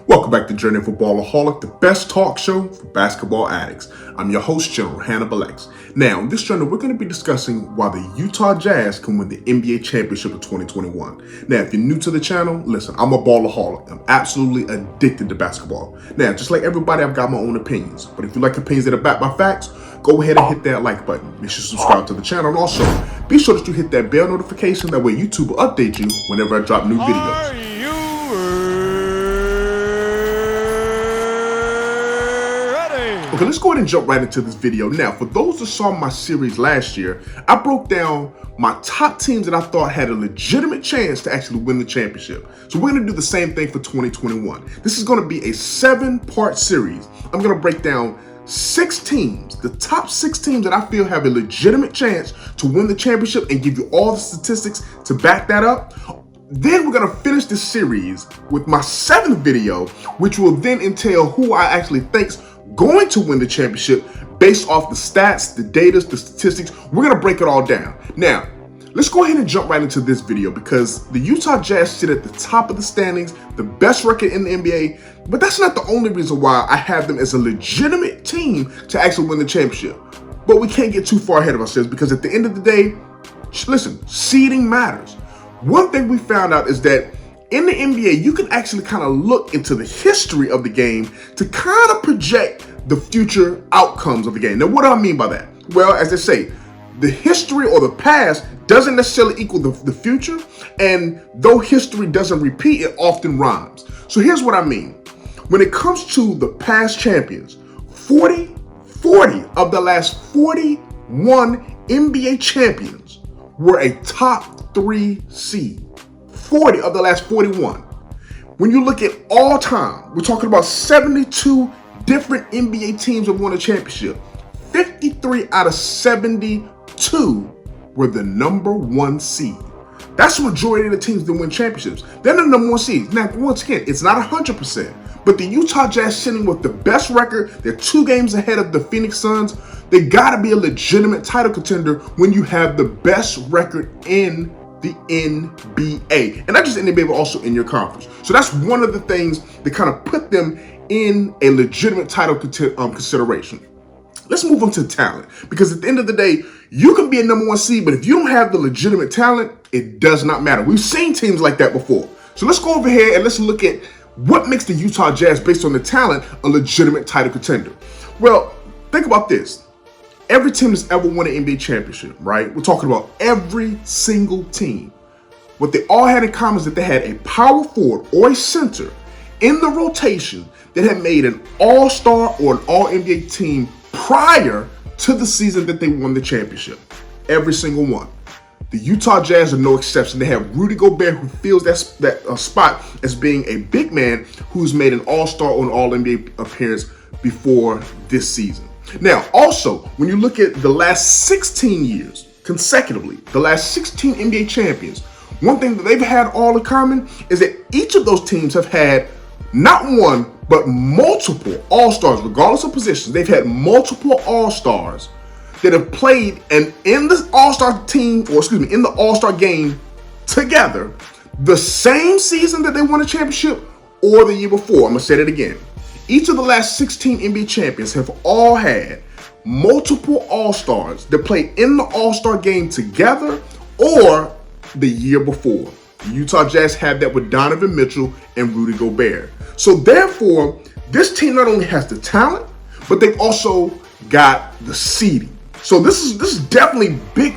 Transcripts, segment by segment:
Welcome back to Journey for Ballaholic, the best talk show for basketball addicts. I'm your host, General HannibalYamro. Now, in this journey, we're going to be discussing why the Utah Jazz can win the NBA championship of 2021. Now, if you're new to the channel, listen, I'm a ballaholic. I'm absolutely addicted to basketball. Now, just like everybody, I've got my own opinions. But if you like opinions that are backed by facts, go ahead and hit that like button. Make sure you subscribe to the channel. And also, be sure that you hit that bell notification. That way YouTube will update you whenever I drop new videos. Okay, let's go ahead and jump right into this video. Now, for those that saw my series last year, I broke down my top teams that I thought had a legitimate chance to actually win the championship. So we're going to do the same thing for 2021. This is going to be a 7-part series. I'm going to break down 6 teams, the top 6 teams that I feel have a legitimate chance to win the championship, and give you all the statistics to back that up. Then we're going to finish this series with my 7th video, which will then entail who I actually think's going to win the championship based off the stats, the data, the statistics. We're going to break it all down. Now, let's go ahead and jump right into this video because the Utah Jazz sit at the top of the standings, the best record in the NBA, but that's not the only reason why I have them as a legitimate team to actually win the championship. But we can't get too far ahead of ourselves because at the end of the day, listen, seeding matters. One thing we found out is that in the NBA, you can actually kind of look into the history of the game to kind of project the future outcomes of the game. Now, what do I mean by that? Well, as they say, the history or the past doesn't necessarily equal the future, and though history doesn't repeat, it often rhymes. So here's what I mean. When it comes to the past champions, 40 of the last 41 NBA champions were a top 3 seed. 40 of the last 41. When you look at all time, we're talking about 72 different NBA teams have won a championship. 53 out of 72 were the number 1 seed. That's the majority of the teams that win championships. They're the number 1 seed. Now, once again, it's not 100%, but the Utah Jazz sitting with the best record, they're 2 games ahead of the Phoenix Suns. They gotta be a legitimate title contender when you have the best record in the NBA, and not just NBA, but also in your conference. So that's one of the things that kind of put them in a legitimate title consideration. Let's move on to talent, because at the end of the day, you can be a number 1 seed, but if you don't have the legitimate talent, it does not matter. We've seen teams like that before. So let's go over here and let's look at what makes the Utah Jazz, based on the talent, a legitimate title contender. Well, think about this. Every team that's ever won an NBA championship, right? We're talking about every single team. What they all had in common is that they had a power forward or a center in the rotation that had made an all-star or an all-NBA team prior to the season that they won the championship. Every single one. The Utah Jazz are no exception. They have Rudy Gobert, who fills that spot as being a big man who's made an all-star or an all-NBA appearance before this season. Now, also, when you look at the last 16 years, consecutively, the last 16 NBA champions, one thing that they've had all in common is that each of those teams have had not one, but multiple all-stars, regardless of positions. They've had multiple all-stars that have played in the all-star team, or excuse me, in the all-star game together the same season that they won a championship or the year before. I'm going to say that again. Each of the last 16 NBA champions have all had multiple all-stars that played in the all-star game together or the year before. The Utah Jazz had that with Donovan Mitchell and Rudy Gobert. So therefore, this team not only has the talent, but they've also got the seeding. So this is definitely big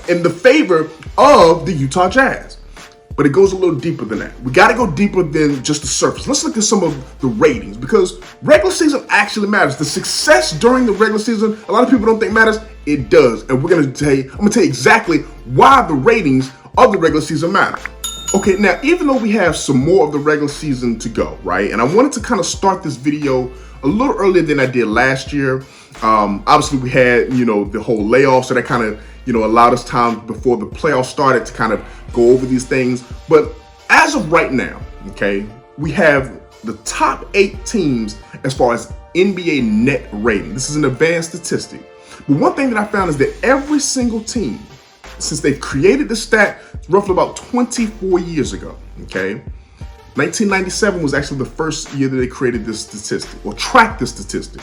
in the favor of the Utah Jazz. But it goes a little deeper than that. We got to go deeper than just the surface. Let's look at some of the ratings, because regular season actually matters. The success during the regular season, a lot of people don't think matters. It does. And I'm going to tell you exactly why the ratings of the regular season matter. Okay, now, even though we have some more of the regular season to go, right? And I wanted to kind of start this video a little earlier than I did last year. Obviously, we had, the whole layoffs, so that kind of, allowed us time before the playoffs started to kind of go over these things. But as of right now, okay, we have the top 8 teams as far as NBA net rating. This is an advanced statistic. But one thing that I found is that every single team, since they've created the stat roughly about 24 years ago, okay, 1997 was actually the first year that they created this statistic, or tracked this statistic.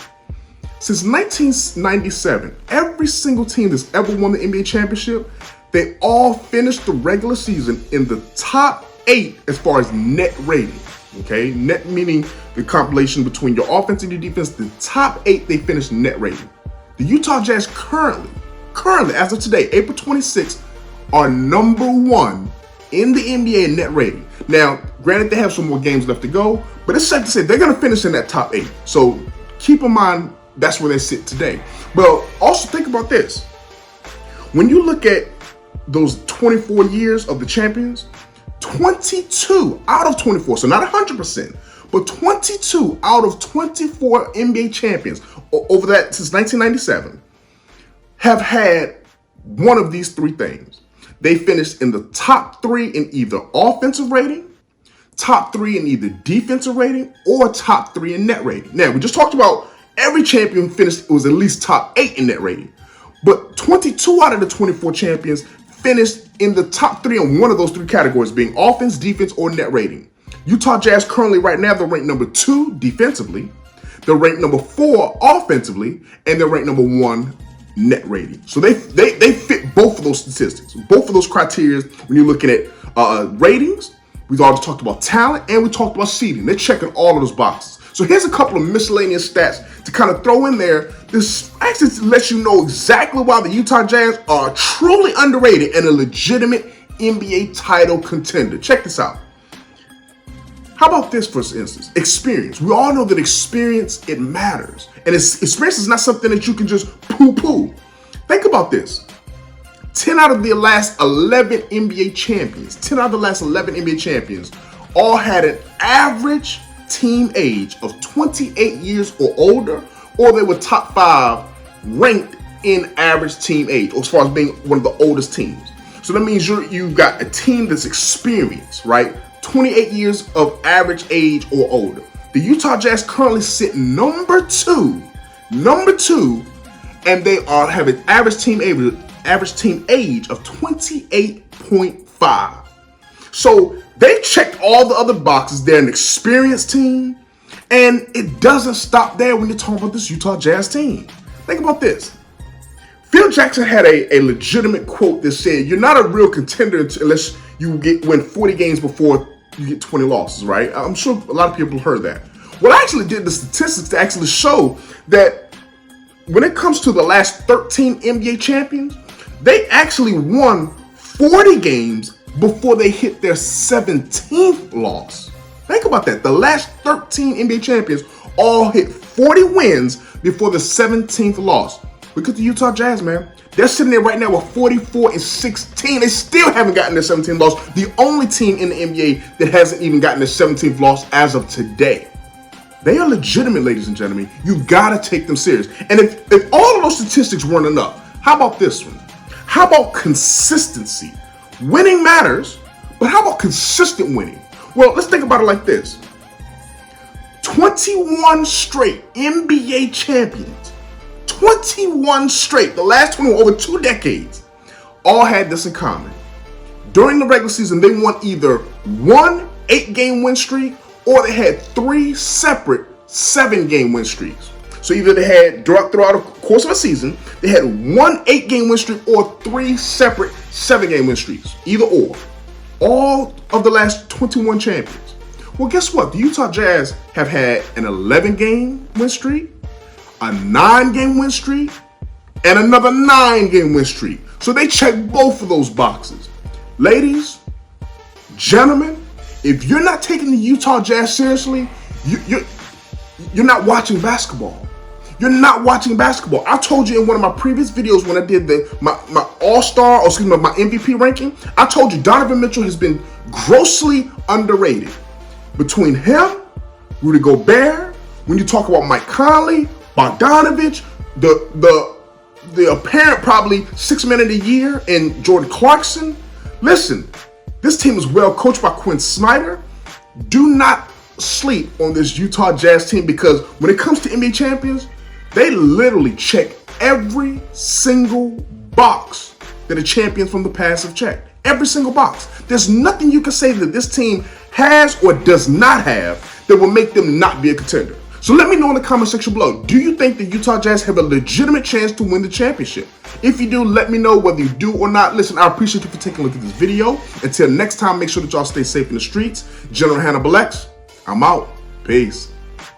Since 1997, every single team that's ever won the NBA championship, they all finished the regular season in the top 8 as far as net rating. Okay, net meaning the compilation between your offense and your defense. The top 8 they finished net rating. The Utah Jazz currently, as of today, April 26th, are number 1 in the NBA in net rating. Now, granted, they have some more games left to go, but it's safe to say they're going to finish in that top 8. So keep in mind that's where they sit today. But also think about this: when you look at those 24 years of the champions, 22 out of 24, so not 100%, but 22 out of 24 NBA champions over that since 1997 have had one of these 3 things. They finished in the top 3 in either offensive rating, top 3 in either defensive rating, or top 3 in net rating. Now, we just talked about every champion finished, it was at least top 8 in net rating. But 22 out of the 24 champions finished in the top 3 in one of those 3 categories, being offense, defense, or net rating. Utah Jazz currently, right now, they're ranked number 2 defensively, they're ranked number 4 offensively, and they're ranked number 1 net rating. So they fit both of those statistics, both of those criteria when you're looking at ratings. We've already talked about talent, and we talked about seeding. They're checking all of those boxes. So here's a couple of miscellaneous stats to kind of throw in there. This actually lets you know exactly why the Utah Jazz are truly underrated and a legitimate NBA title contender. Check this out. How about this, for instance? Experience. We all know that experience, it matters. And experience is not something that you can just poo-poo. Think about this. 10 out of the last 11 NBA champions, 10 out of the last 11 NBA champions all had an average team age of 28 years or older, or they were top 5 ranked in average team age, as far as being one of the oldest teams. So that means you've got a team that's experienced, right? 28 years of average age or older. The Utah Jazz currently sit number two, and they have an average team age of 28.5. So they checked all the other boxes. They're an experienced team, and it doesn't stop there when you're talking about this Utah Jazz team. Think about this. Phil Jackson had a legitimate quote that said, "You're not a real contender unless you win 40 games before you get 20 losses," right? I'm sure a lot of people heard that. Well, I actually did the statistics to actually show that when it comes to the last 13 NBA champions, they actually won 40 games before they hit their 17th loss. Think about that. The last 13 NBA champions all hit 40 wins before the 17th loss. Look at the Utah Jazz, man. They're sitting there right now with 44-16. They still haven't gotten their 17th loss. The only team in the NBA that hasn't even gotten their 17th loss as of today. They are legitimate, ladies and gentlemen. You gotta take them serious. And if all of those statistics weren't enough, how about this one? How about consistency? Winning matters, but how about consistent winning? Well, let's think about it like this. 21 straight NBA champions. 21 straight, the last 21 over 2 decades, all had this in common. During the regular season, they won either one 8-game win streak or they had 3 separate 7-game win streaks. So either they had, throughout the course of a season, they had one 8-game win streak or 3 separate 7-game win streaks, either or. All of the last 21 champions. Well, guess what? The Utah Jazz have had an 11-game win streak, a 9-game win streak, and another 9-game win streak. So they check both of those boxes. Ladies, gentlemen, if you're not taking the Utah Jazz seriously, you're not watching basketball. You're not watching basketball. I told you in one of my previous videos when I did my All-Star, or excuse me, my MVP ranking, I told you Donovan Mitchell has been grossly underrated. Between him, Rudy Gobert, when you talk about Mike Conley, Bogdanovich, the apparent probably 6th man of the year in Jordan Clarkson. Listen, this team is well coached by Quinn Snyder. Do not sleep on this Utah Jazz team, because when it comes to NBA champions, they literally check every single box that the champions from the past have checked. Every single box. There's nothing you can say that this team has or does not have that will make them not be a contender? So let me know in the comment section below. Do you think the Utah Jazz have a legitimate chance to win the championship? If you do, let me know whether you do or not. Listen, I appreciate you for taking a look at this video. Until next time, make sure that y'all stay safe in the streets. General Hannibal X, I'm out. Peace.